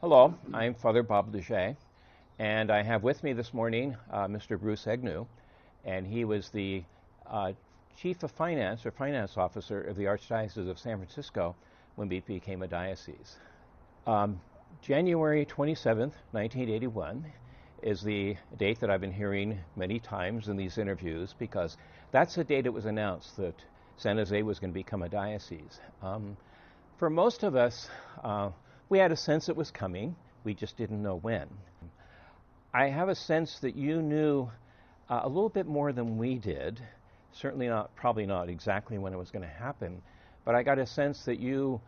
Hello, I'm Father Bob DSJ, and I have with me this morning Mr. Bruce Egnew, and he was the Chief of Finance or Finance Officer of the Archdiocese of San Francisco when we became a diocese. January 27th, 1981 is the date that I've been hearing many times in these interviews because that's the date it was announced that San Jose was going to become a diocese. For most of us, we had a sense it was coming. We just didn't know when. I have a sense that you knew a little bit more than we did. Certainly not, probably not exactly when it was going to happen, but I got a sense that you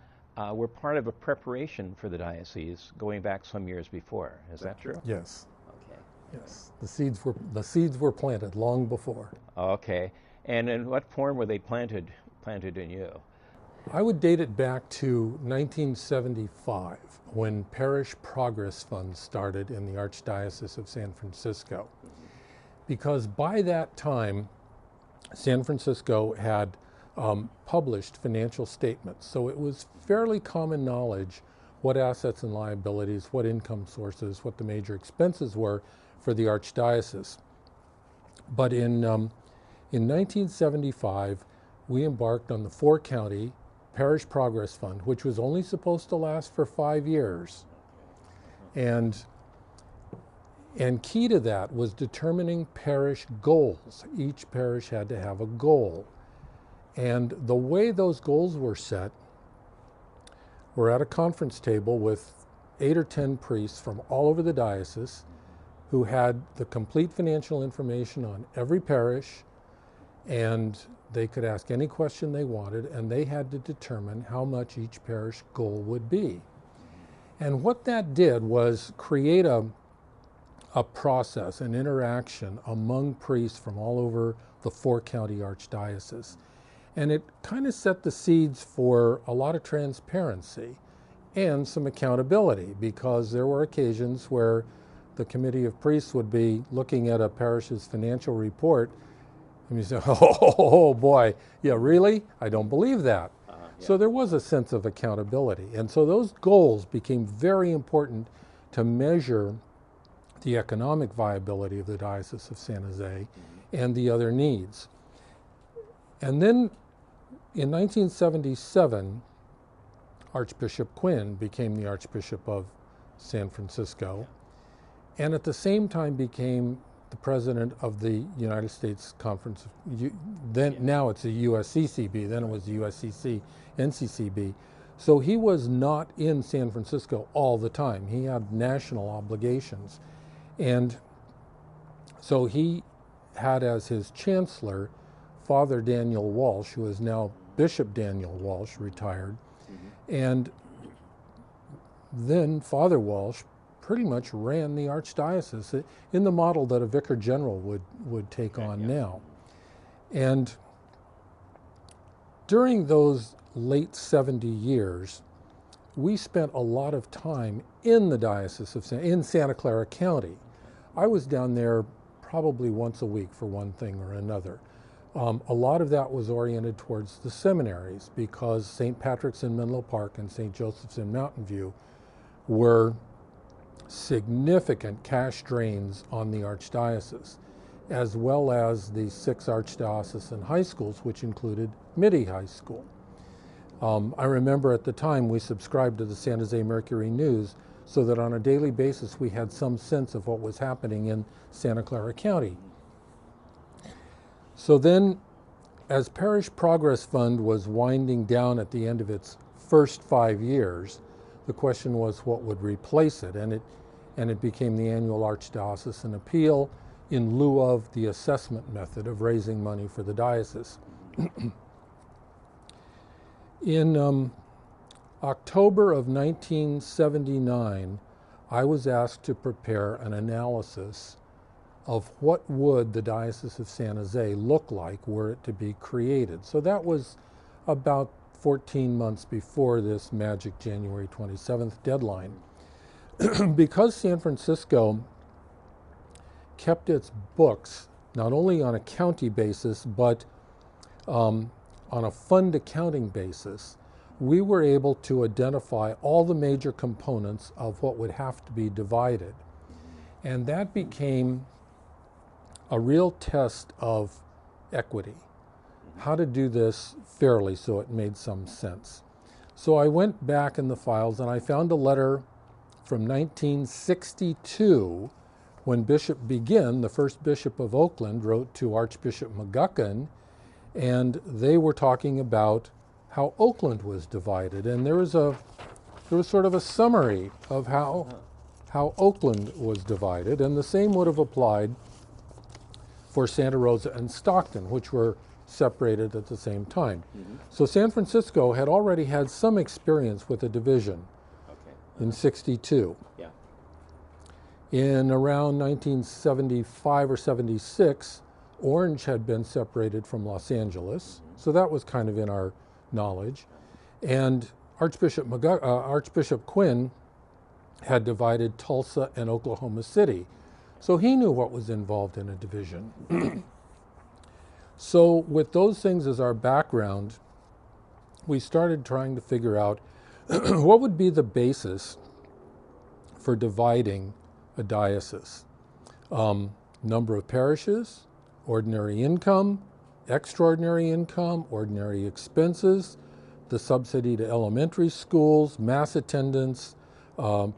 were part of a preparation for the diocese going back some years before. Is that true? Yes. Okay. Yes. The seeds were planted long before. Okay. And in what form were they planted in you? I would date it back to 1975 when parish progress funds started in the Archdiocese of San Francisco. Because by that time, San Francisco had published financial statements. So it was fairly common knowledge what assets and liabilities, what income sources, what the major expenses were for the Archdiocese. But in 1975, we embarked on the 4-county Parish Progress Fund, which was only supposed to last for 5 years. And key to that was determining parish goals. Each parish had to have a goal. And the way those goals were set, we're at a conference table with 8 or 10 priests from all over the diocese who had the complete financial information on every parish, and they could ask any question they wanted, and they had to determine how much each parish goal would be. And what that did was create a process, an interaction among priests from all over the 4-county archdiocese. And it kind of set the seeds for a lot of transparency and some accountability, because there were occasions where the committee of priests would be looking at a parish's financial report and you say, oh boy, yeah, really? I don't believe that. Yeah. So there was a sense of accountability. And so those goals became very important to measure the economic viability of the Diocese of San Jose and the other needs. And then in 1977, Archbishop Quinn became the Archbishop of San Francisco, and at the same time became the president of the United States Conference. Now it's the USCCB, then it was the USCC, NCCB. So he was not in San Francisco all the time. He had national obligations. And so he had as his chancellor Father Daniel Walsh, who is now Bishop Daniel Walsh, retired. And then Father Walsh pretty much ran the archdiocese in the model that a vicar general would take on now. And during those late 70 years, we spent a lot of time in the Diocese of in Santa Clara County. I was down there probably once a week for one thing or another. A lot of that was oriented towards the seminaries, because St. Patrick's in Menlo Park and St. Joseph's in Mountain View were significant cash drains on the archdiocese, as well as the 6 archdiocesan high schools, which included Midi High School. I remember at the time we subscribed to the San Jose Mercury News so that on a daily basis we had some sense of what was happening in Santa Clara County. So then, as Parish Progress Fund was winding down at the end of its first 5 years, the question was what would replace it, and it became the annual Archdiocesan Appeal in lieu of the assessment method of raising money for the diocese. In October of 1979, I was asked to prepare an analysis of what would the Diocese of San Jose look like were it to be created. So that was about 14 months before this magic January 27th deadline. Because San Francisco kept its books not only on a county basis, but on a fund accounting basis, we were able to identify all the major components of what would have to be divided. And that became a real test of equity, how to do this fairly so it made some sense. So I went back in the files and I found a letter from 1962 when Bishop Begin, the first bishop of Oakland, wrote to Archbishop McGuckin, and they were talking about how Oakland was divided. And there was sort of a summary of how Oakland was divided, and the same would have applied for Santa Rosa and Stockton, which were separated at the same time. So San Francisco had already had some experience with a division in 62. Yeah. In around 1975 or 76, Orange had been separated from Los Angeles, so that was kind of in our knowledge. And Archbishop Quinn had divided Tulsa and Oklahoma City, so he knew what was involved in a division. So with those things as our background, we started trying to figure out what would be the basis for dividing a diocese. Number of parishes, ordinary income, extraordinary income, ordinary expenses, the subsidy to elementary schools, mass attendance,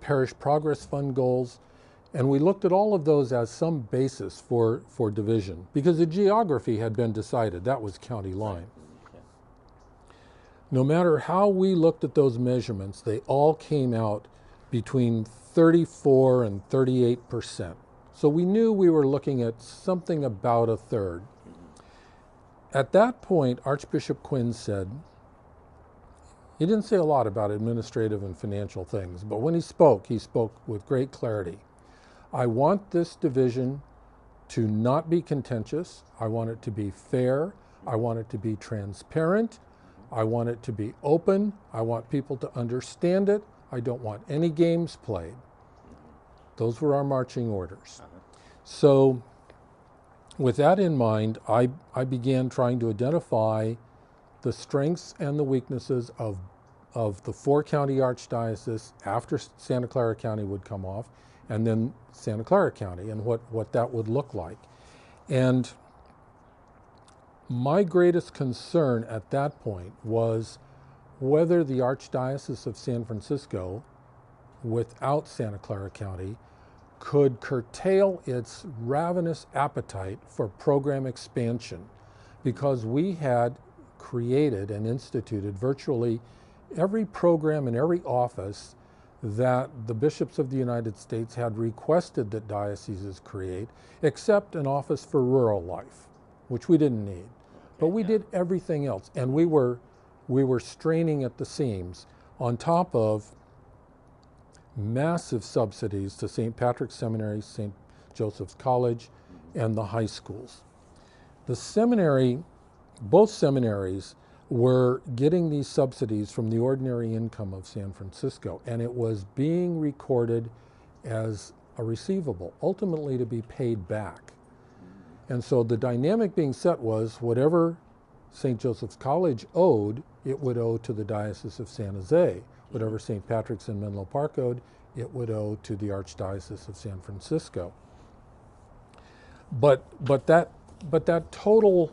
parish progress fund goals. And we looked at all of those as some basis for division, because the geography had been decided. That was county line. No matter how we looked at those measurements, they all came out between 34 and 38%. So we knew we were looking at something about a third. At that point, Archbishop Quinn said, he didn't say a lot about administrative and financial things, but when he spoke with great clarity. I want this division to not be contentious. I want it to be fair. I want it to be transparent. I want it to be open. I want people to understand it. I don't want any games played. Those were our marching orders. So with that in mind, I began trying to identify the strengths and the weaknesses of the four-county archdiocese after Santa Clara County would come off, and then Santa Clara County, and what that would look like. And my greatest concern at that point was whether the Archdiocese of San Francisco, without Santa Clara County, could curtail its ravenous appetite for program expansion, because we had created and instituted virtually every program in every office that the bishops of the United States had requested that dioceses create, except an office for rural life, which we didn't need. But we did everything else, and we were straining at the seams, on top of massive subsidies to St. Patrick's Seminary, St. Joseph's College, and the high schools. The seminary, both seminaries, were getting these subsidies from the ordinary income of San Francisco, and it was being recorded as a receivable, ultimately to be paid back. And so the dynamic being set was whatever St. Joseph's College owed, it would owe to the Diocese of San Jose. Whatever St. Patrick's and Menlo Park owed, it would owe to the Archdiocese of San Francisco. But that total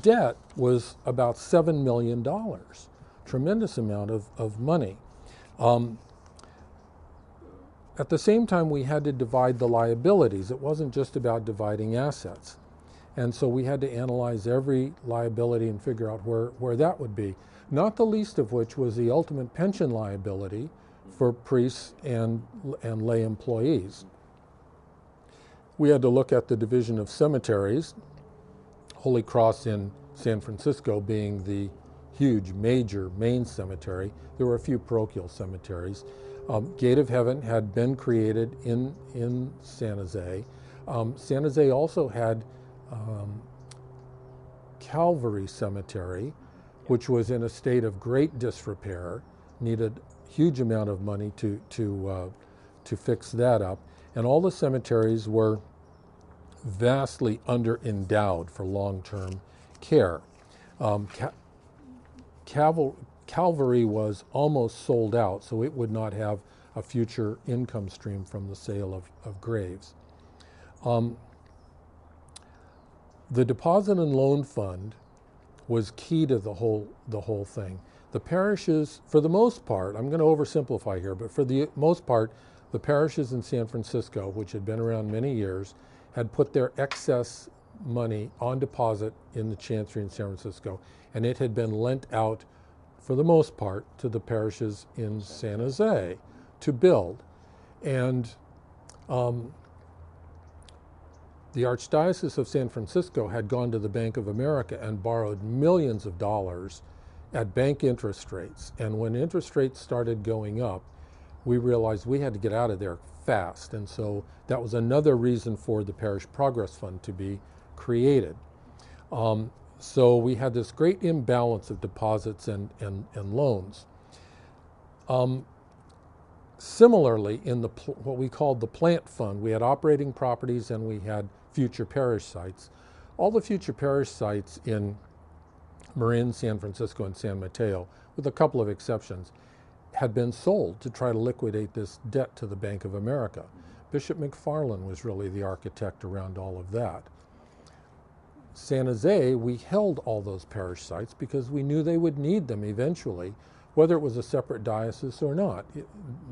debt was about $7 million, tremendous amount of money. At the same time, we had to divide the liabilities. It wasn't just about dividing assets. And so we had to analyze every liability and figure out where that would be, not the least of which was the ultimate pension liability for priests and lay employees. We had to look at the division of cemeteries, Holy Cross in San Francisco being the huge, major main cemetery. There were a few parochial cemeteries. Gate of Heaven had been created in San Jose. San Jose also had Calvary Cemetery, which was in a state of great disrepair, needed a huge amount of money to fix that up. And all the cemeteries were vastly under-endowed for long-term care. Calvary was almost sold out, so it would not have a future income stream from the sale of graves. The deposit and loan fund was key to the whole thing. The parishes, for the most part, I'm going to oversimplify here, but for the most part, the parishes in San Francisco, which had been around many years, had put their excess money on deposit in the chancery in San Francisco, and it had been lent out, for the most part, to the parishes in San Jose to build. And the Archdiocese of San Francisco had gone to the Bank of America and borrowed millions of dollars at bank interest rates. And when interest rates started going up, we realized we had to get out of there fast. And so that was another reason for the Parish Progress Fund to be created. So we had this great imbalance of deposits and loans. Similarly, in what we called the plant fund, we had operating properties and we had future parish sites. All the future parish sites in Marin, San Francisco, and San Mateo, with a couple of exceptions, had been sold to try to liquidate this debt to the Bank of America. Bishop McFarland was really the architect around all of that. San Jose, we held all those parish sites because we knew they would need them eventually, whether it was a separate diocese or not.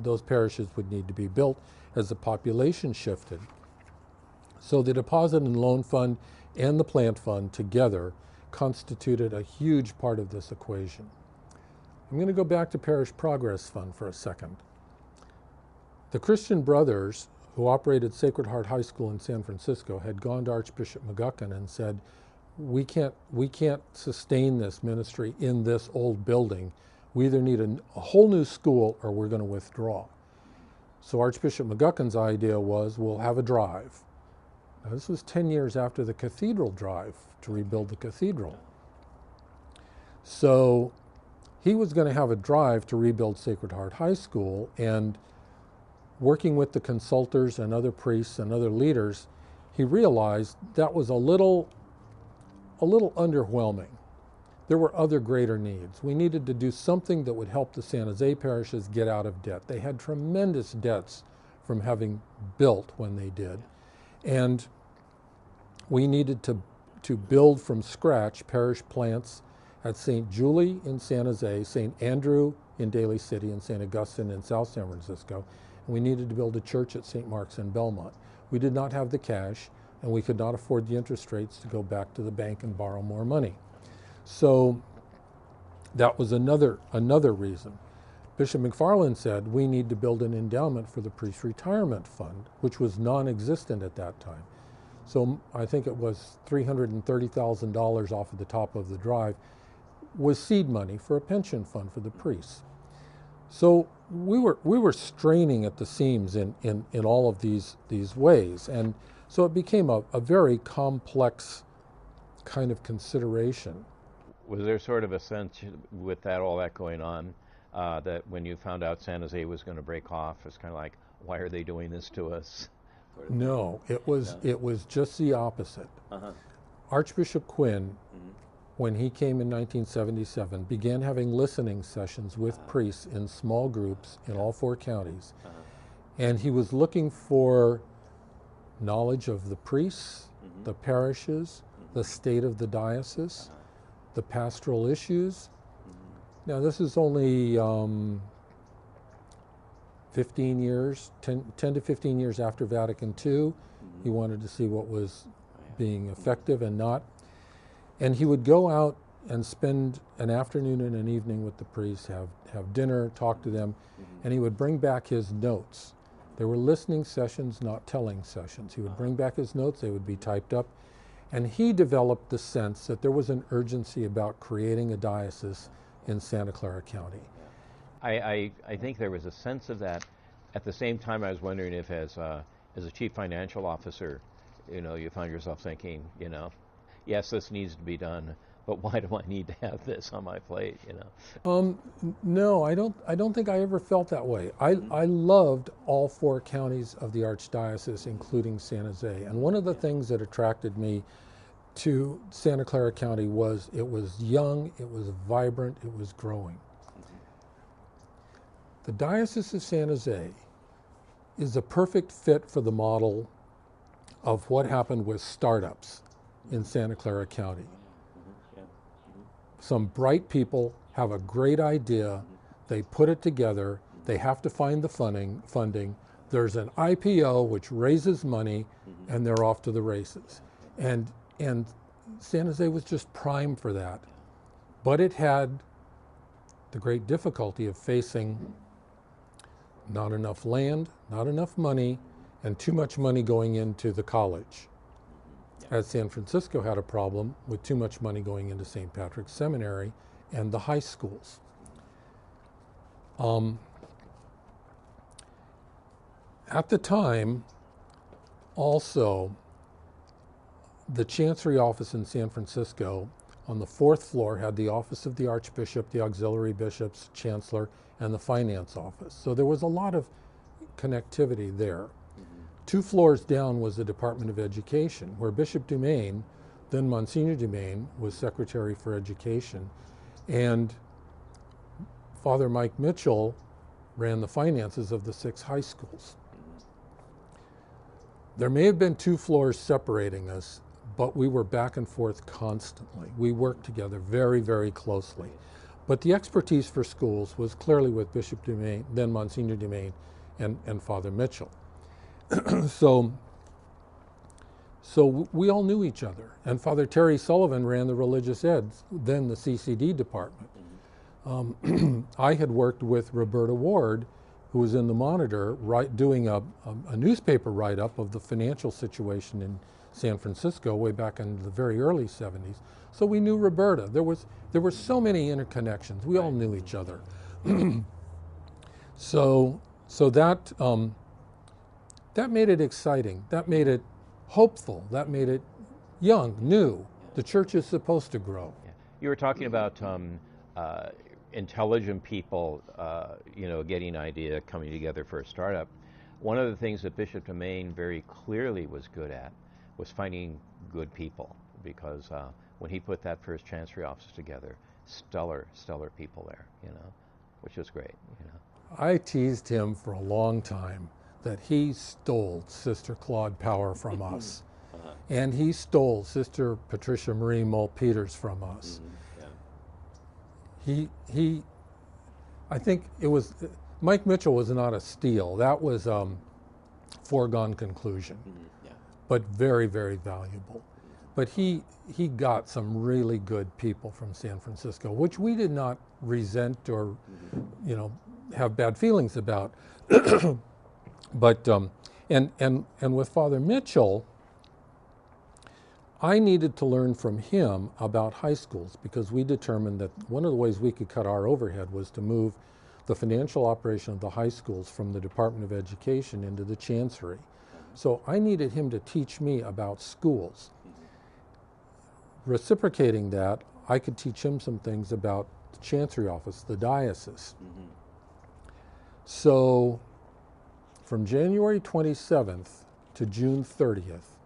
Those parishes would need to be built as the population shifted. So the deposit and loan fund and the plant fund together constituted a huge part of this equation. I'm going to go back to Parish Progress Fund for a second. The Christian Brothers, who operated Sacred Heart High School in San Francisco, had gone to Archbishop McGuckin and said, we can't sustain this ministry in this old building. We either need a whole new school or we're going to withdraw. So Archbishop McGuckin's idea was, we'll have a drive. Now, this was 10 years after the cathedral drive to rebuild the cathedral. So he was going to have a drive to rebuild Sacred Heart High School, and working with the consultors and other priests and other leaders, he realized that was a little underwhelming. There were other greater needs. We needed to do something that would help the San Jose parishes get out of debt. They had tremendous debts from having built when they did. And we needed to build from scratch parish plants at St. Julie in San Jose, St. Andrew in Daly City, and St. Augustine in South San Francisco. And we needed to build a church at St. Mark's in Belmont. We did not have the cash, and we could not afford the interest rates to go back to the bank and borrow more money. So that was another reason. Bishop McFarland said, we need to build an endowment for the priest retirement fund, which was non-existent at that time. So I think it was $330,000 off of the top of the drive was seed money for a pension fund for the priests. So we were straining at the seams in all of these ways. And so it became a very complex kind of consideration. Was there sort of a sense with all that going on, that when you found out San Jose was going to break off, it's kind of like, why are they doing this to us? No, it was just the opposite. Uh-huh. Archbishop Quinn, when he came in 1977, began having listening sessions with priests in small groups in all 4 counties. And he was looking for knowledge of the priests, the parishes, the state of the diocese, the pastoral issues. Now, this is only 15 years, 10 to 15 years after Vatican II. He wanted to see what was being effective and not. And he would go out and spend an afternoon and an evening with the priests, have dinner, talk to them, and he would bring back his notes. There were listening sessions, not telling sessions. He would bring back his notes, they would be typed up, and he developed the sense that there was an urgency about creating a diocese in Santa Clara County. I think there was a sense of that. At the same time, I was wondering if as a chief financial officer, you find yourself thinking, yes, this needs to be done, but why do I need to have this on my plate, No, I don't think I ever felt that way. I loved all 4 counties of the Archdiocese, including San Jose. And one of the things that attracted me to Santa Clara County was it was young, it was vibrant, it was growing. The Diocese of San Jose is a perfect fit for the model of what happened with startups in Santa Clara County. Some bright people have a great idea, they put it together, they have to find the funding. There's an IPO which raises money, and they're off to the races. And San Jose was just prime for that. But it had the great difficulty of facing not enough land, not enough money, and too much money going into the college. As San Francisco had a problem with too much money going into St. Patrick's Seminary and the high schools. At the time, also, the Chancery office in San Francisco on the 4th floor had the office of the Archbishop, the auxiliary bishops, chancellor, and the finance office. So there was a lot of connectivity there. 2 floors down was the Department of Education, where Bishop Dumaine, then Monsignor Dumaine, was Secretary for Education, and Father Mike Mitchell ran the finances of the 6 high schools. There may have been 2 floors separating us, but we were back and forth constantly. We worked together very, very closely. But the expertise for schools was clearly with Bishop Dumaine, then Monsignor Dumaine, and Father Mitchell. So we all knew each other. And Father Terry Sullivan ran the religious eds, then the CCD department. I had worked with Roberta Ward, who was in the Monitor, doing a newspaper write-up of the financial situation in San Francisco way back in the very early 70s. So we knew Roberta. There were so many interconnections. We all knew each other. So that made it exciting. That made it hopeful. That made it young, new. The church is supposed to grow. Yeah. You were talking about intelligent people, getting an idea, coming together for a startup. One of the things that Bishop Dumaine very clearly was good at was finding good people, because when he put that first Chancery office together, stellar people there, which was great. I teased him for a long time that he stole Sister Claude Power from us. And he stole Sister Patricia Marie Mull-Peters from us. I think it was, Mike Mitchell was not a steal. That was foregone conclusion, but very, very valuable. But he got some really good people from San Francisco, which we did not resent or, have bad feelings about. But and with Father Mitchell, I needed to learn from him about high schools, because we determined that one of the ways we could cut our overhead was to move the financial operation of the high schools from the Department of Education into the Chancery. So I needed him to teach me about schools. Reciprocating that, I could teach him some things about the Chancery office, the diocese. So from January 27th to June 30th,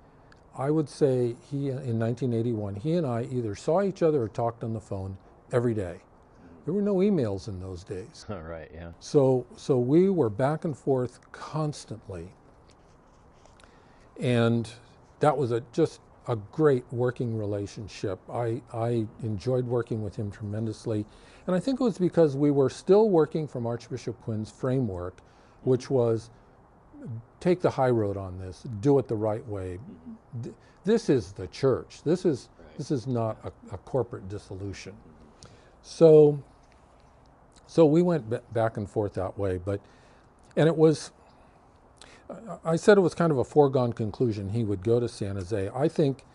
I would say in 1981, he and I either saw each other or talked on the phone every day. There were no emails in those days. Right, yeah. So we were back and forth constantly. And that was just a great working relationship. I enjoyed working with him tremendously. And I think it was because we were still working from Archbishop Quinn's framework, which was take the high road on this, do it the right way. This is the church. This is not a corporate dissolution. So we went back and forth that way, and it was, I said it was kind of a foregone conclusion he would go to San Jose. I think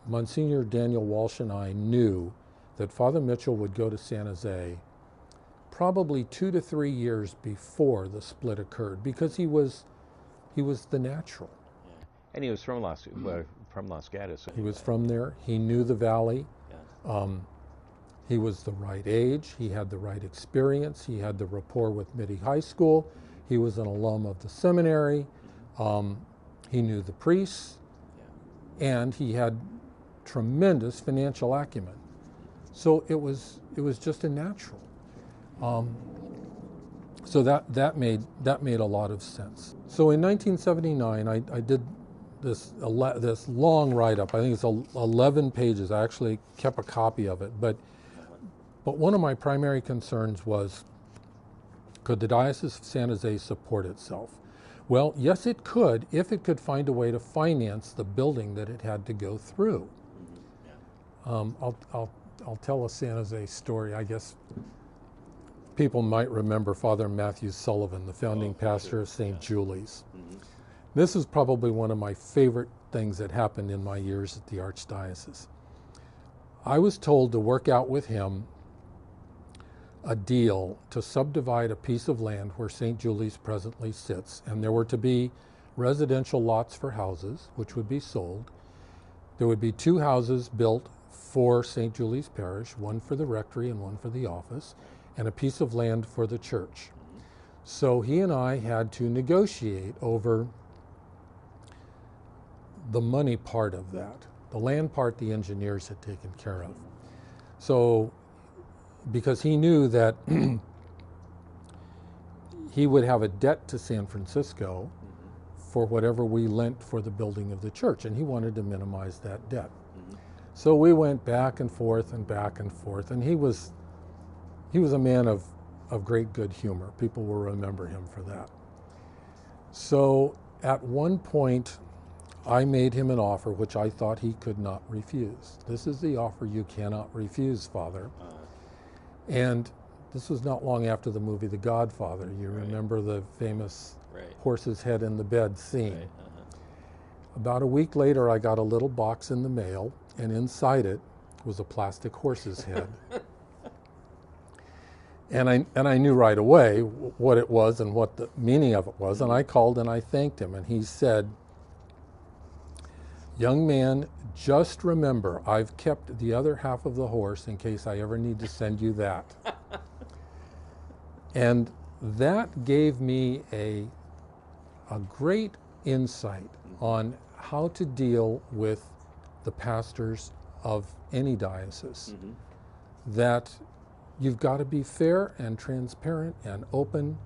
Monsignor Daniel Walsh and I knew that Father Mitchell would go to San Jose probably 2 to 3 years before the split occurred, because he was the natural. And he was from Los Gatos. He was from there. He knew the valley. He was the right age. He had the right experience. He had the rapport with Mitty High School. He was an alum of the seminary. He knew the priests, and he had tremendous financial acumen. So it was just a natural. So that made a lot of sense. So in 1979, I did this long write-up. I think it's 11 pages. I actually kept a copy of it. But one of my primary concerns was, could the Diocese of San Jose support itself? Well, yes, it could, if it could find a way to finance the building that it had to go through. I'll tell a San Jose story. I guess people might remember Father Matthew Sullivan, the founding pastor of St. Julie's. This is probably one of my favorite things that happened in my years at the Archdiocese. I was told to work out with him a deal to subdivide a piece of land where St. Julie's presently sits, and there were to be residential lots for houses, which would be sold. There would be 2 houses built for St. Julie's Parish, one for the rectory and one for the office, and a piece of land for the church. So he and I had to negotiate over the money part of that. The land part the engineers had taken care of. So, because he knew that he would have a debt to San Francisco for whatever we lent for the building of the church, and he wanted to minimize that debt. So we went back and forth, and he was a man of great good humor. People will remember him for that. So at one point, I made him an offer which I thought he could not refuse. This is the offer you cannot refuse, Father. And this was not long after the movie The Godfather. You remember the famous horse's head in the bed scene. About a week later, I got a little box in the mail, and inside it was a plastic horse's head. And I knew right away what it was and what the meaning of it was, and I called and I thanked him, and he said, "Young man, just remember, I've kept the other half of the horse in case I ever need to send you that." And that gave me a great insight on how to deal with the pastors of any diocese. That you've got to be fair and transparent and open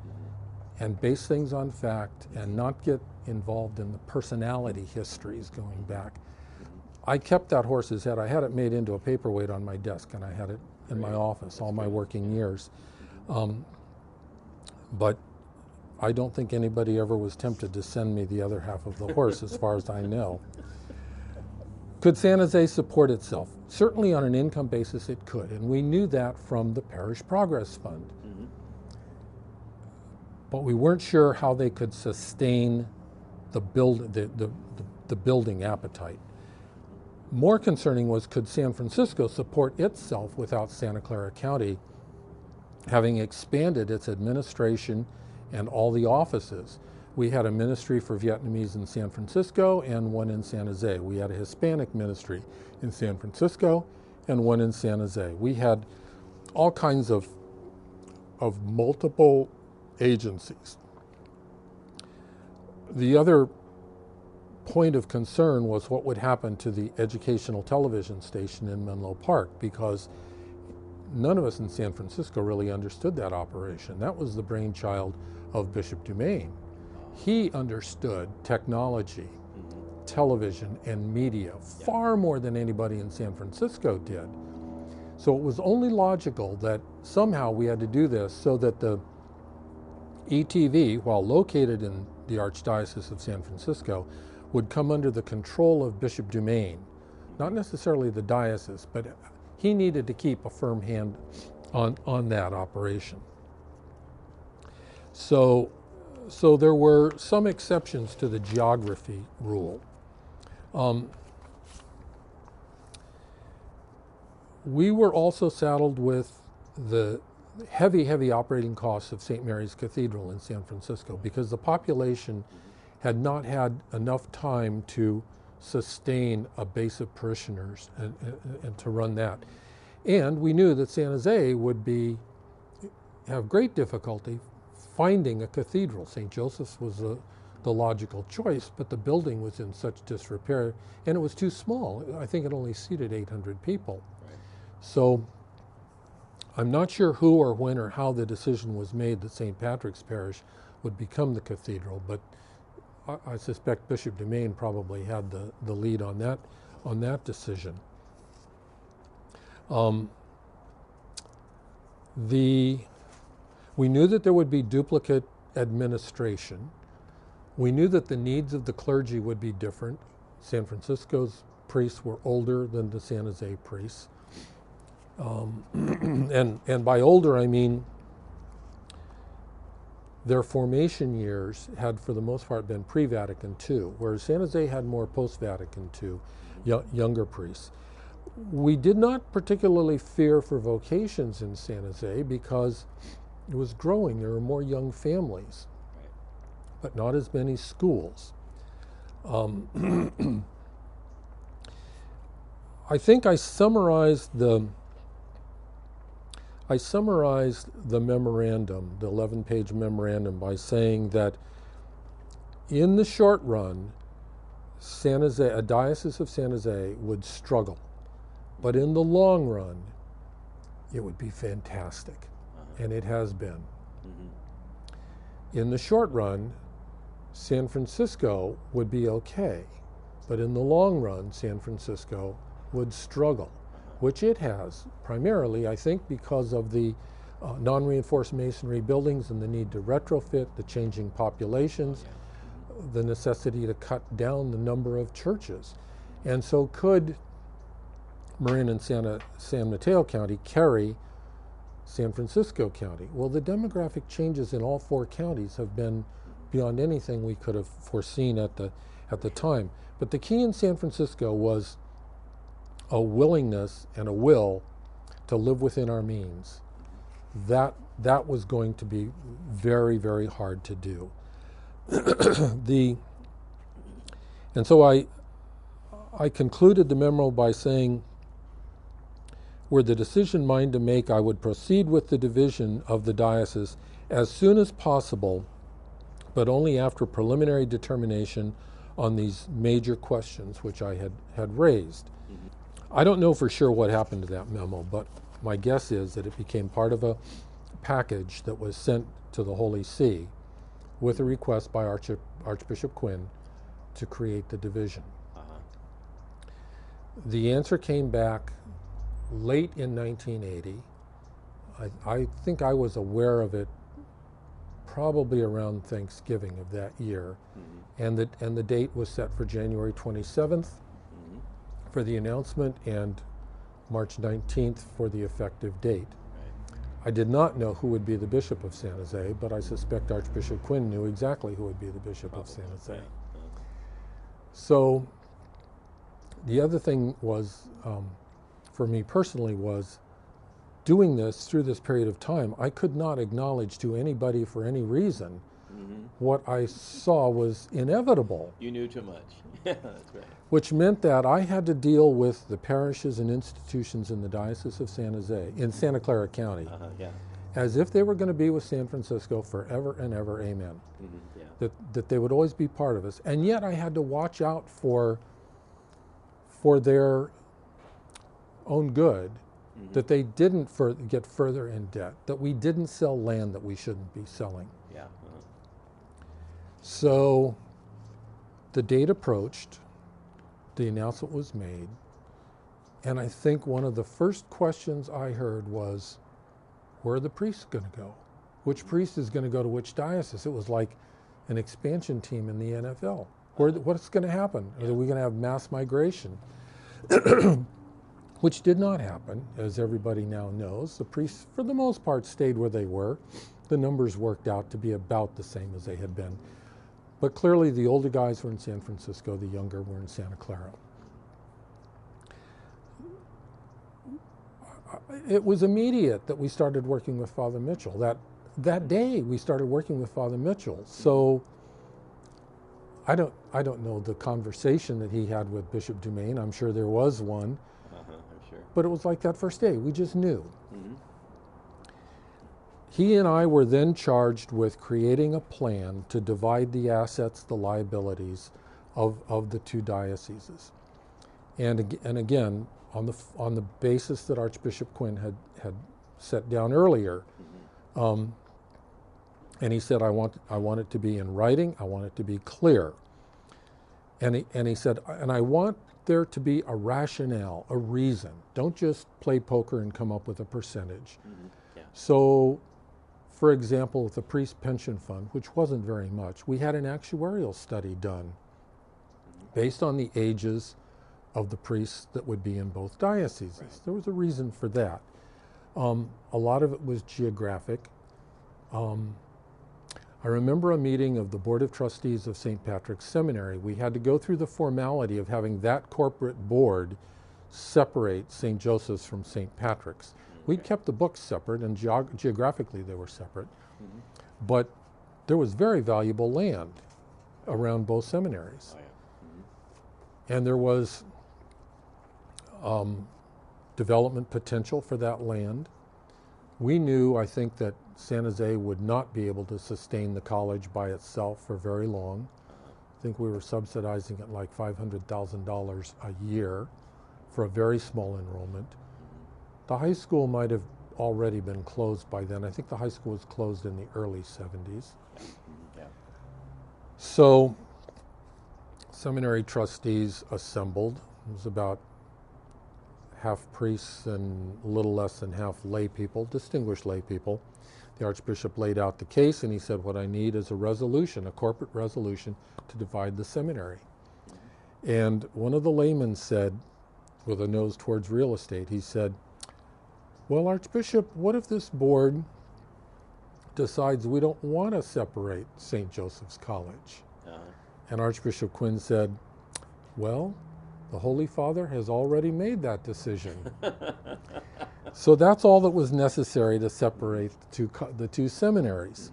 and base things on fact and not get involved in the personality histories going back. I kept that horse's head. I had it made into a paperweight on my desk, and I had it in my office all my working years. But I don't think anybody ever was tempted to send me the other half of the horse, as far as I know. Could San Jose support itself? Certainly on an income basis it could, and we knew that from the Parish Progress Fund. But we weren't sure how they could sustain the building appetite. More concerning was, could San Francisco support itself without Santa Clara County having expanded its administration and all the offices? We had a ministry for Vietnamese in San Francisco and one in San Jose. We had a Hispanic ministry in San Francisco and one in San Jose. We had all kinds of multiple agencies. The other point of concern was what would happen to the educational television station in Menlo Park, because none of us in San Francisco really understood that operation. That was the brainchild of Bishop Dumaine. He understood technology, television, and media far more than anybody in San Francisco did. So it was only logical that somehow we had to do this so that the ETV, while located in the Archdiocese of San Francisco, would come under the control of Bishop Dumaine. Not necessarily the diocese, but he needed to keep a firm hand on that operation. So there were some exceptions to the geography rule. We were also saddled with the heavy operating costs of St. Mary's Cathedral in San Francisco, because the population had not had enough time to sustain a base of parishioners and to run that. And we knew that San Jose would have great difficulty finding a cathedral. St. Joseph's was the logical choice, but the building was in such disrepair, and it was too small. I think it only seated 800 people. Right. So I'm not sure who or when or how the decision was made that St. Patrick's Parish would become the cathedral, but I suspect Bishop Dumaine probably had the lead on that decision. We knew that there would be duplicate administration. We knew that the needs of the clergy would be different. San Francisco's priests were older than the San Jose priests. And by older, I mean their formation years had, for the most part, been pre-Vatican II, whereas San Jose had more post-Vatican II, younger priests. We did not particularly fear for vocations in San Jose because it was growing. There were more young families, but not as many schools. I think I summarized the memorandum, the 11-page memorandum, by saying that in the short run, San Jose, a diocese of San Jose would struggle, but in the long run, it would be fantastic, and it has been. In the short run, San Francisco would be okay, but in the long run, San Francisco would struggle, which it has, primarily, I think, because of the non-reinforced masonry buildings and the need to retrofit, the changing populations, the necessity to cut down the number of churches. And so could Marin and San Mateo County carry San Francisco County? Well, the demographic changes in all four counties have been beyond anything we could have foreseen at the time. But the key in San Francisco was a willingness and a will to live within our means. That was going to be very, very hard to do. And so I concluded the memo by saying, were the decision mine to make, I would proceed with the division of the diocese as soon as possible, but only after preliminary determination on these major questions which I had raised. I don't know for sure what happened to that memo, but my guess is that it became part of a package that was sent to the Holy See with a request by Archbishop Quinn to create the division. The answer came back late in 1980. I think I was aware of it probably around Thanksgiving of that year, and the date was set for January 27th for the announcement and March 19th for the effective date. I did not know who would be the Bishop of San Jose, but I suspect Archbishop Quinn knew exactly who would be the Bishop of San Jose. So the other thing was, for me personally, was doing this through this period of time. I could not acknowledge to anybody for any reason what I saw was inevitable. You knew too much. That's right. Which meant that I had to deal with the parishes and institutions in the Diocese of San Jose, in Santa Clara County, as if they were going to be with San Francisco forever and ever, amen. That they would always be part of us. And yet I had to watch out for their own good, that they didn't get further in debt, that we didn't sell land that we shouldn't be selling. So the date approached, the announcement was made, and I think one of the first questions I heard was, where are the priests going to go? Which priest is going to go to which diocese? It was like an expansion team in the NFL. What's going to happen? Are we going to have mass migration? Which did not happen, as everybody now knows. The priests, for the most part, stayed where they were. The numbers worked out to be about the same as they had been. But clearly the older guys were in San Francisco, the younger were in Santa Clara. It was immediate that we started working with Father Mitchell. That day we started working with Father Mitchell. So I don't know the conversation that he had with Bishop Dumaine. I'm sure there was one. I'm sure. But it was like that first day. We just knew. He and I were then charged with creating a plan to divide the assets, the liabilities of the two dioceses. And again, on the basis that Archbishop Quinn had set down earlier. And he said, I want it to be in writing, I want it to be clear. And he said, and I want there to be a rationale, a reason. Don't just play poker and come up with a percentage. Yeah. So, for example, with the priest pension fund, which wasn't very much, we had an actuarial study done based on the ages of the priests that would be in both dioceses. Right. There was a reason for that. A lot of it was geographic. I remember a meeting of the Board of Trustees of St. Patrick's Seminary. We had to go through the formality of having that corporate board separate St. Joseph's from St. Patrick's. We'd kept the books separate, and geographically they were separate. But there was very valuable land around both seminaries. Oh, yeah. And there was development potential for that land. We knew, I think, that San Jose would not be able to sustain the college by itself for very long. I think we were subsidizing it like $500,000 a year for a very small enrollment. The high school might have already been closed by then. I think the high school was closed in the early 70s. Yeah. So seminary trustees assembled. It was about half priests and a little less than half lay people, distinguished lay people. The Archbishop laid out the case, and he said, what I need is a resolution, a corporate resolution to divide the seminary. And one of the laymen said, with a nose towards real estate, he said, well, Archbishop, what if this board decides we don't want to separate St. Joseph's College? And Archbishop Quinn said, well, the Holy Father has already made that decision. So that's all that was necessary to separate the two seminaries.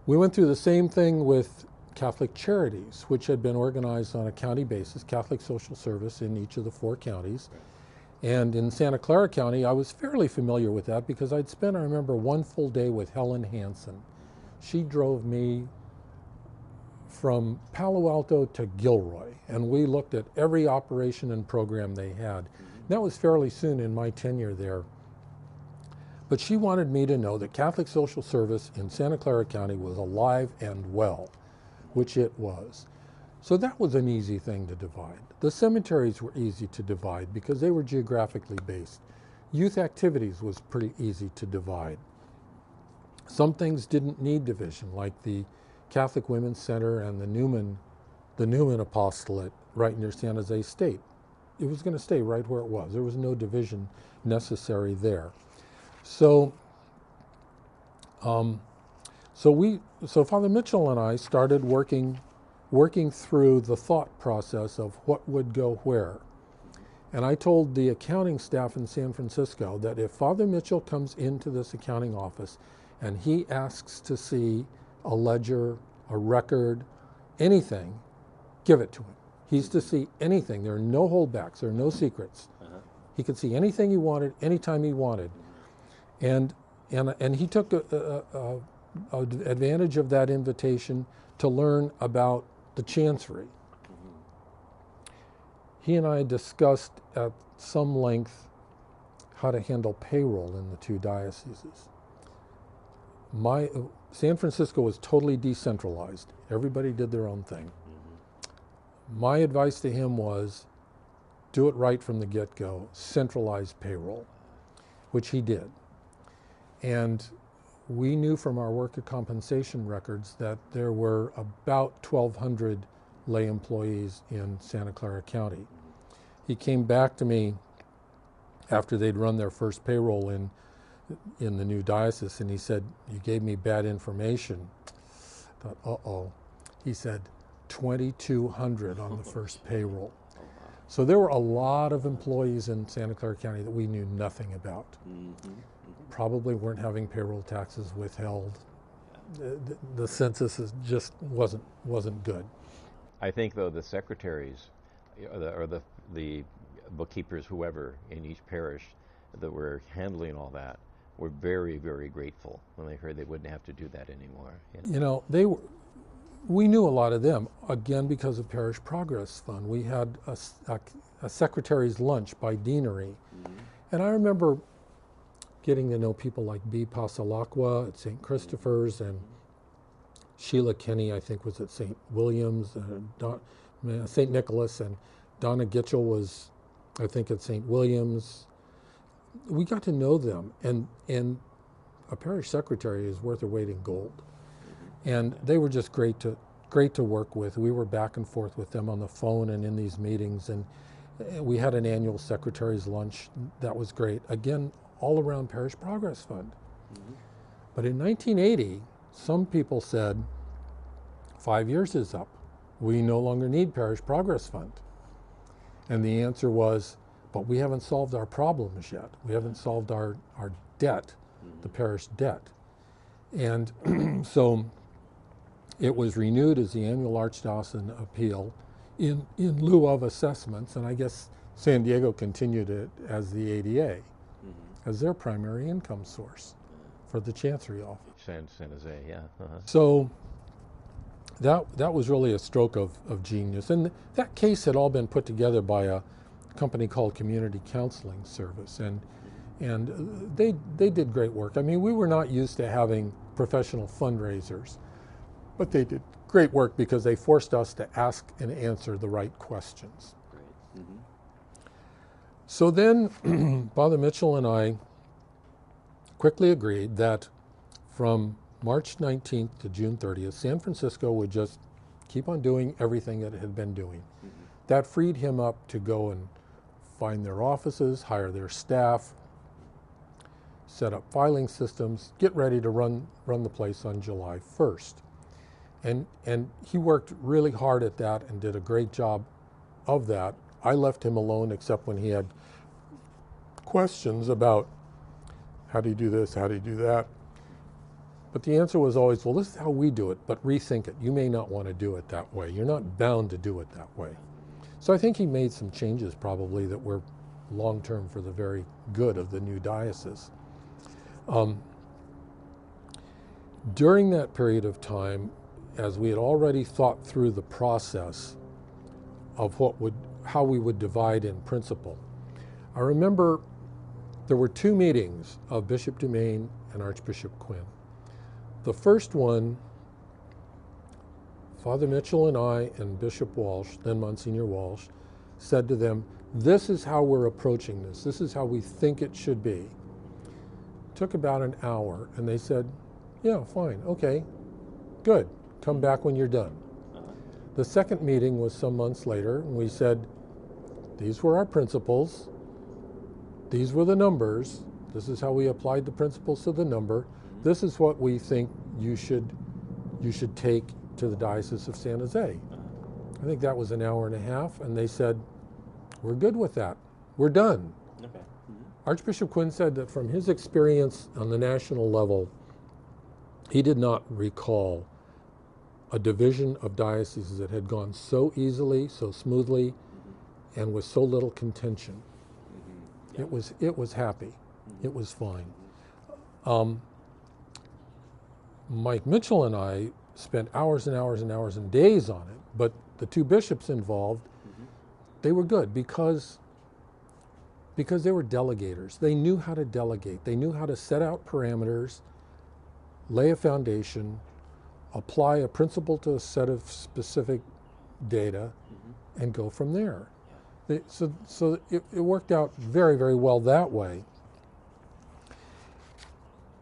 We went through the same thing with Catholic Charities, which had been organized on a county basis, Catholic social service in each of the 4 counties. And in Santa Clara County, I was fairly familiar with that because I'd spent, I remember, one full day with Helen Hansen. She drove me from Palo Alto to Gilroy, and we looked at every operation and program they had. That was fairly soon in my tenure there. But she wanted me to know that Catholic social service in Santa Clara County was alive and well, which it was. So that was an easy thing to divide. The cemeteries were easy to divide because they were geographically based. Youth activities was pretty easy to divide. Some things didn't need division, like the Catholic Women's Center and the Newman Apostolate right near San Jose State. It was going to stay right where it was. There was no division necessary there. So Father Mitchell and I started working through the thought process of what would go where. And I told the accounting staff in San Francisco that if Father Mitchell comes into this accounting office and he asks to see a ledger, a record, anything, give it to him. He's to see anything. There are no holdbacks. There are no secrets. He could see anything he wanted, anytime he wanted. And he took advantage of that invitation to learn about the chancery. He and I discussed at some length how to handle payroll in the 2 dioceses. San Francisco was totally decentralized. Everybody did their own thing. My advice to him was, do it right from the get-go, centralize payroll, which he did. And we knew from our worker compensation records that there were about 1,200 lay employees in Santa Clara County. He came back to me after they'd run their first payroll in the new diocese, and he said, you gave me bad information. I thought, uh-oh. He said, 2,200 on the first payroll. So there were a lot of employees in Santa Clara County that we knew nothing about. Probably weren't having payroll taxes withheld. The census just wasn't good. I think, though, the secretaries or the bookkeepers, whoever in each parish that were handling all that, were very, very grateful when they heard they wouldn't have to do that anymore. You know, we knew a lot of them, again, because of Parish Progress Fund. We had a secretary's lunch by deanery. And I remember getting to know people like B. Pasalacqua at St. Christopher's, and Sheila Kenny, I think, was at St. William's, St. Nicholas, and Donna Gitchell was, I think, at St. William's. We got to know them, and a parish secretary is worth her weight in gold. And they were just great to work with. We were back and forth with them on the phone and in these meetings, and we had an annual secretary's lunch. That was great. Again, all around Parish Progress Fund. But in 1980, some people said, 5 years is up. We no longer need Parish Progress Fund. And the answer was, but we haven't solved our problems yet. We haven't solved our debt, the parish debt. And so it was renewed as the annual Archdiocesan appeal in lieu of assessments, and I guess San Diego continued it as the ADA, as their primary income source for the Chancery office. San Jose, yeah. So that was really a stroke of genius. And that case had all been put together by a company called Community Counseling Service, and they did great work. I mean, we were not used to having professional fundraisers, but they did great work because they forced us to ask and answer the right questions. Great. So then Father Mitchell and I quickly agreed that from March 19th to June 30th, San Francisco would just keep on doing everything that it had been doing. That freed him up to go and find their offices, hire their staff, set up filing systems, get ready to run the place on July 1st. And he worked really hard at that and did a great job of that. I left him alone except when he had questions about how do you do this, how do you do that. But the answer was always, well, this is how we do it, but rethink it. You may not want to do it that way. You're not bound to do it that way. So I think he made some changes probably that were long-term for the very good of the new diocese. During that period of time, as we had already thought through the process of how we would divide in principle, I remember there were two meetings of Bishop Dumaine and Archbishop Quinn. The first one, Father Mitchell and I and Bishop Walsh, then Monsignor Walsh, said to them, this is how we're approaching this. This is how we think it should be. It took about an hour, and they said, yeah, fine, okay, good. Come back when you're done. The second meeting was some months later, and we said, these were our principles. These were the numbers. This is how we applied the principles to the number. This is what we think you should take to the Diocese of San Jose. I think that was an hour and a half, and they said, we're good with that. We're done. Okay. Archbishop Quinn said that from his experience on the national level, he did not recall a division of dioceses that had gone so easily, so smoothly, and with so little contention. It was happy. It was fine. Mike Mitchell and I spent hours and hours and hours and days on it, but the two bishops involved, they were good because they were delegators. They knew how to delegate. They knew how to set out parameters, lay a foundation, apply a principle to a set of specific data, and go from there. So it worked out very, very well that way.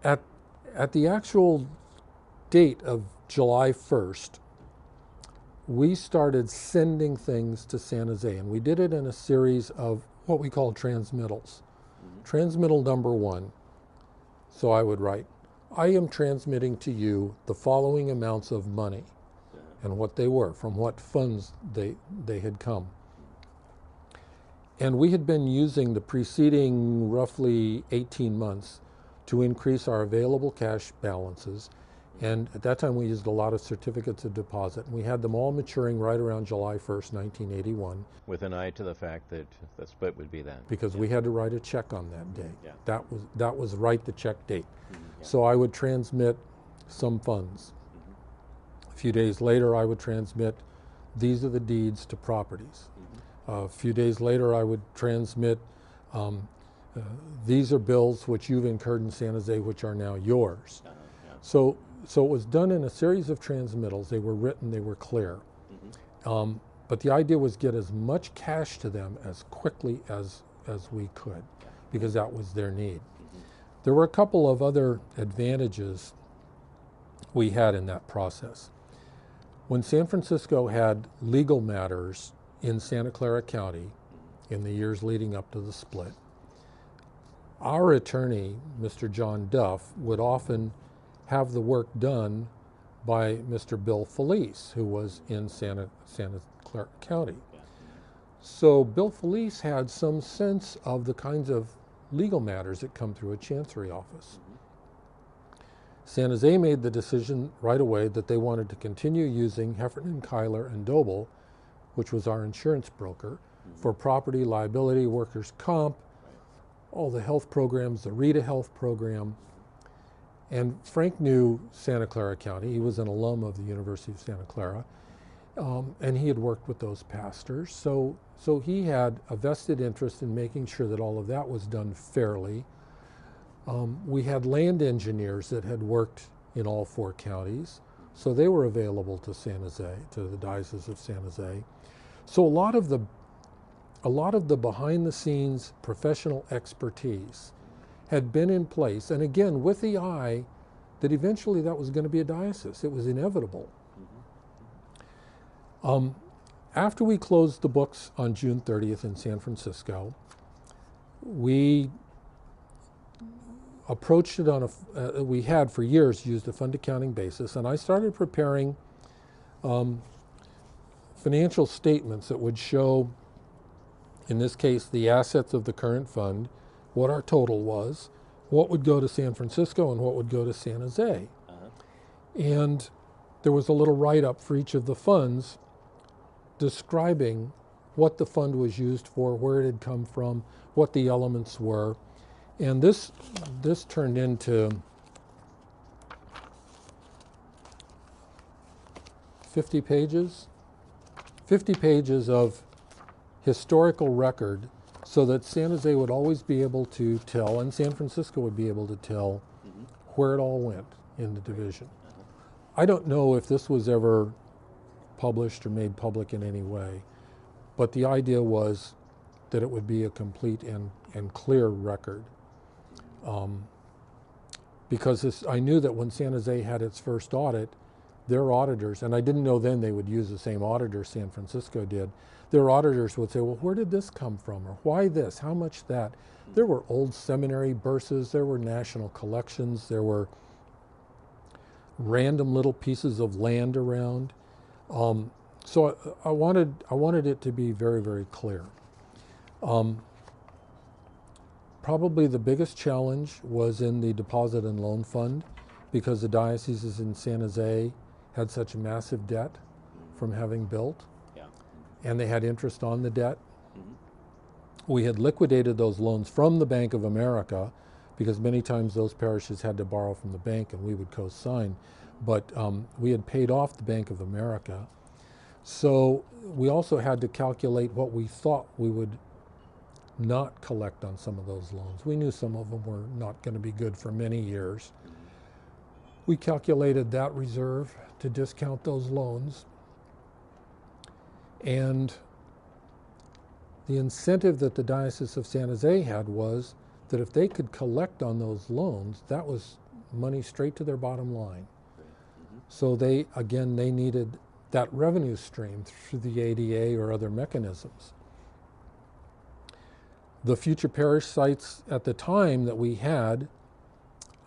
At the actual date of July 1st, we started sending things to San Jose, and we did it in a series of what we call transmittals. Transmittal number 1, so I would write, I am transmitting to you the following amounts of money, and what they were, from what funds they had come. And we had been using the preceding roughly 18 months to increase our available cash balances. And at that time we used a lot of certificates of deposit. And we had them all maturing right around July 1st, 1981. With an eye to the fact that the split would be then. Because we had to write a check on that day. Yeah. That was write the check date. So I would transmit some funds. A few days later I would transmit, these are the deeds to properties. A few days later I would transmit, These are bills which you've incurred in San Jose, which are now yours. Yeah. So it was done in a series of transmittals. They were written, they were clear. But the idea was get as much cash to them as quickly as we could, because that was their need. There were a couple of other advantages we had in that process. When San Francisco had legal matters in Santa Clara County in the years leading up to the split, our attorney, Mr. John Duff, would often have the work done by Mr. Bill Felice, who was in Santa Clara County. So Bill Felice had some sense of the kinds of legal matters that come through a chancery office. San Jose made the decision right away that they wanted to continue using Heffernan, Kyler, and Doble, which was our insurance broker, for property, liability, workers' comp, all the health programs, the Rita Health program. And Frank knew Santa Clara County. He was an alum of the University of Santa Clara, and he had worked with those pastors. So he had a vested interest in making sure that all of that was done fairly. We had land engineers that had worked in all 4 counties, so they were available to San Jose, to the Diocese of San Jose. So a lot of the behind-the-scenes professional expertise had been in place, and again, with the eye that eventually that was going to be a diocese. It was inevitable. After we closed the books on June 30th in San Francisco, we approached it on we had for years used a fund accounting basis, and I started preparing financial statements that would show, in this case, the assets of the current fund, what our total was, what would go to San Francisco, and what would go to San Jose. And there was a little write-up for each of the funds describing what the fund was used for, where it had come from, what the elements were. And this turned into 50 pages of historical record, so that San Jose would always be able to tell, and San Francisco would be able to tell, where it all went in the division. I don't know if this was ever published or made public in any way, but the idea was that it would be a complete and clear record. Because I knew that when San Jose had its first audit, their auditors, and I didn't know then they would use the same auditor San Francisco did, their auditors would say, well, where did this come from? Or why this? How much that? There were old seminary burses, there were national collections, there were random little pieces of land around. So I wanted it to be very, very clear. Probably the biggest challenge was in the deposit and loan fund, because the dioceses in San Jose had such massive debt from having built, and they had interest on the debt. We had liquidated those loans from the Bank of America, because many times those parishes had to borrow from the bank and we would co-sign, but we had paid off the Bank of America. So we also had to calculate what we thought we would not collect on some of those loans. We knew some of them were not going to be good for many years. We calculated that reserve to discount those loans. And the incentive that the Diocese of San Jose had was that if they could collect on those loans, that was money straight to their bottom line. So they needed that revenue stream through the ADA or other mechanisms. The future parish sites at the time that we had,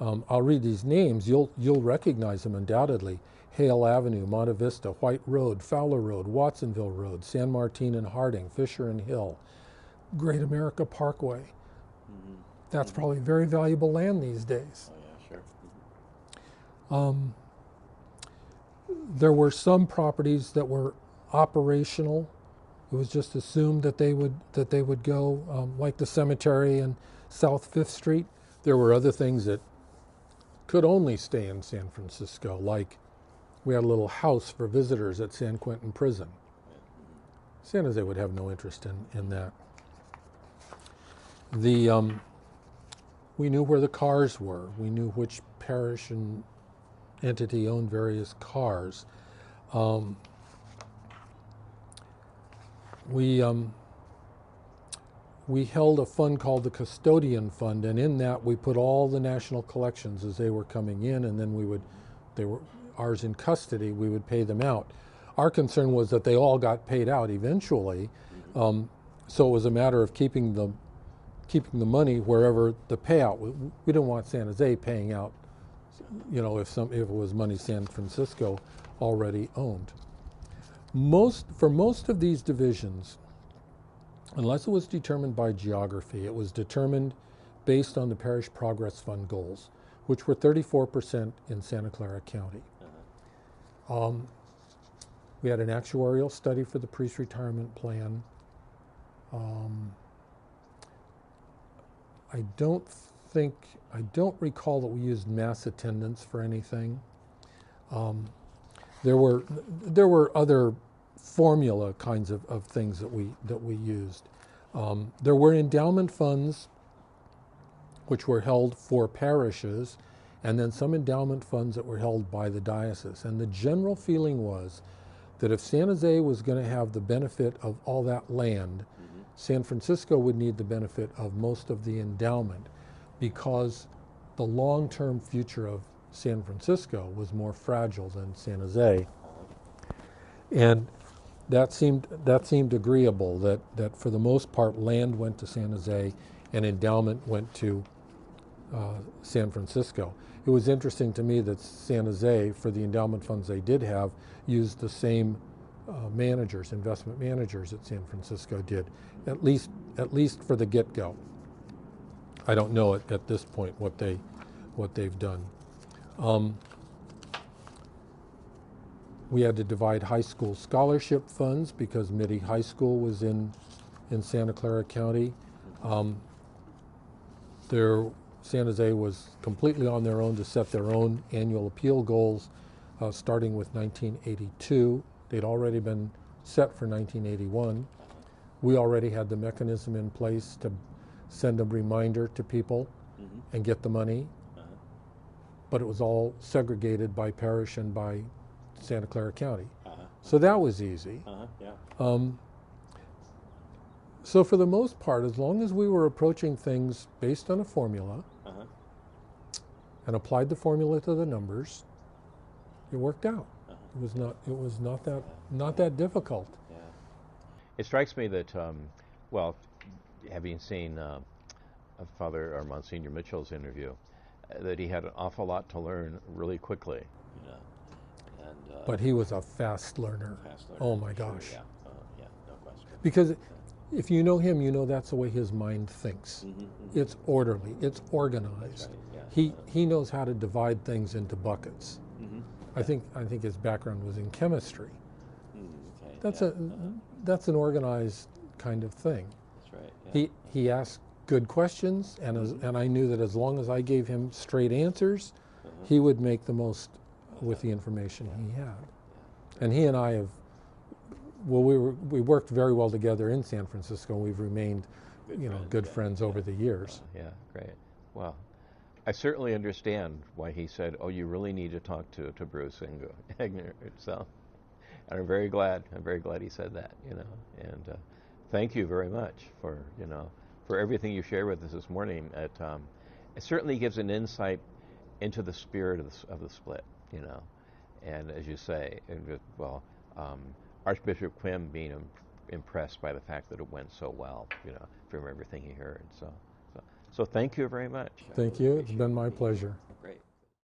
I'll read these names, you'll recognize them undoubtedly: Hale Avenue, Monte Vista, White Road, Fowler Road, Watsonville Road, San Martin and Harding, Fisher and Hill, Great America Parkway. That's probably very valuable land these days. Oh yeah, sure. There were some properties that were operational. It was just assumed that they would go, like the cemetery and South 5th Street. There were other things that could only stay in San Francisco, like we had a little house for visitors at San Quentin Prison. San Jose would have no interest in that. We knew where the cars were. We knew which parish and entity owned various cars. We held a fund called the Custodian Fund, and in that we put all the national collections as they were coming in, and then they were ours in custody, we would pay them out. Our concern was that they all got paid out eventually, so it was a matter of keeping the money wherever the payout. We didn't want San Jose paying out, if it was money San Francisco already owned. For most of these divisions, unless it was determined by geography, it was determined based on the Parish Progress Fund goals, which were 34% in Santa Clara County. We had an actuarial study for the priest retirement plan. I don't recall that we used mass attendance for anything. There were other formula kinds of things that we used. There were endowment funds which were held for parishes, and then some endowment funds that were held by the diocese. And the general feeling was that if San Jose was going to have the benefit of all that land, San Francisco would need the benefit of most of the endowment, because the long-term future of San Francisco was more fragile than San Jose. And that seemed agreeable, that for the most part land went to San Jose and endowment went to San Francisco. It was interesting to me that San Jose, for the endowment funds they did have, used the same investment managers that San Francisco did, at least for the get-go. I don't know at this point what they've done. We had to divide high school scholarship funds because Midi High School was in Santa Clara County. San Jose was completely on their own to set their own annual appeal goals, starting with 1982. They'd already been set for 1981. We already had the mechanism in place to send a reminder to people and get the money, but it was all segregated by parish and by Santa Clara County. So that was easy. So for the most part, as long as we were approaching things based on a formula and applied the formula to the numbers, it worked out. It was not that difficult. Yeah. It strikes me that, having seen Father or Monsignor Mitchell's interview, that he had an awful lot to learn really quickly. But he was a fast learner. Oh my gosh. Sure, no question. Because if you know him, you know that's the way his mind thinks. It's orderly, it's organized. Right, He knows how to divide things into buckets. I think his background was in chemistry. Okay. That's an organized kind of thing. That's right. Yeah. He asked good questions, and I knew that as long as I gave him straight answers, he would make the most with the information he had. And he and I we worked very well together in San Francisco. We've remained, good friends over the years. Yeah, great. Well, I certainly understand why he said, "Oh, you really need to talk to Bruce and Egnew." So, and I'm very glad he said that. And thank you very much for everything you shared with us this morning. It certainly gives an insight into the spirit of the split. And as you say, Archbishop Quim being impressed by the fact that it went so well, from everything he heard. So thank you very much. Thank you. It's been my pleasure.